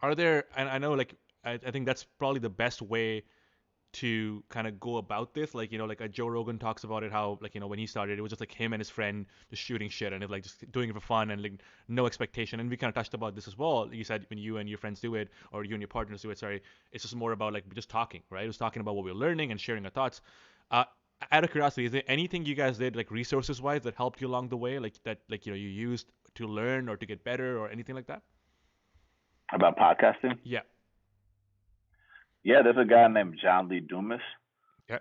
are there, and I know like I think that's probably the best way to kind of go about this. Like, like Joe Rogan talks about it, how like, when he started, it was just like him and his friend just shooting shit and like just doing it for fun and like no expectation. And we kind of touched about this as well. You said when you and your friends do it, or you and your partners do it, sorry, it's just more about like just talking, right? It was talking about what we were learning and sharing our thoughts. Uh, Out of curiosity, is there anything you guys did like resources wise that helped you along the way, like that, like, you used to learn or to get better or anything like that? About podcasting. Yeah. Yeah, there's a guy named John Lee Dumas Yeah.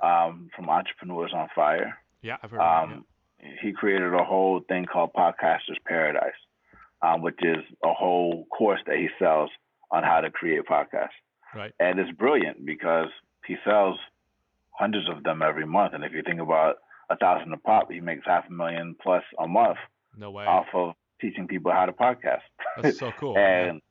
from Entrepreneurs on Fire. Yeah. I've heard of him. Yeah. Um, he created a whole thing called Podcasters Paradise, which is a whole course that he sells on how to create podcasts. Right. And it's brilliant because he sells hundreds of them every month. And if you think about 1,000 a pop, he makes 500,000 plus a month No way. off of teaching people how to podcast. That's so cool. Yeah. and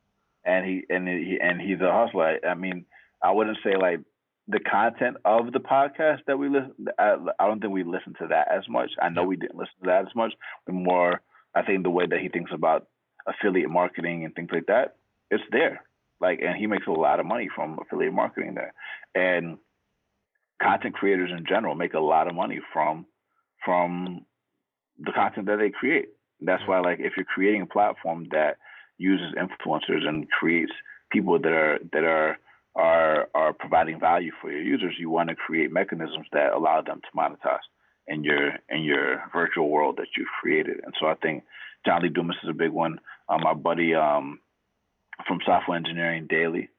and he's a hustler. I mean, I wouldn't say like the content of the podcast that we listen. I don't think we listen to that as much. I know Yeah. we didn't listen to that as much. The more I think the way that he thinks about affiliate marketing and things like that, it's there. Like, and he makes a lot of money from affiliate marketing there. And content creators in general make a lot of money from the content that they create. That's Yeah. why, like, if you're creating a platform that uses influencers and creates people that are providing value for your users, you want to create mechanisms that allow them to monetize in your virtual world that you've created. And so I think John Lee Dumas is a big one. My buddy from Software Engineering Daily,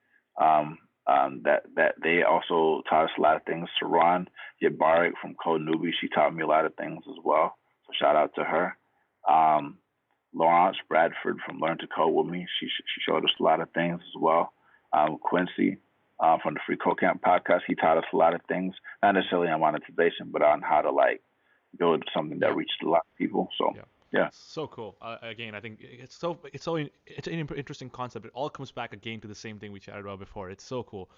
that they also taught us a lot of things. Saran Yabarik from Code Newbie, she taught me a lot of things as well. So shout out to her. Um, Lawrence Bradford from Learn to Code with me, she showed us a lot of things as well. Quincy from the Free Code Camp podcast, he taught us a lot of things, not necessarily on monetization, but on how to like build something that Yeah. reached a lot of people. So Yeah. yeah. So cool. Again, I think it's an interesting concept. It all comes back again to the same thing we chatted about before. It's so cool.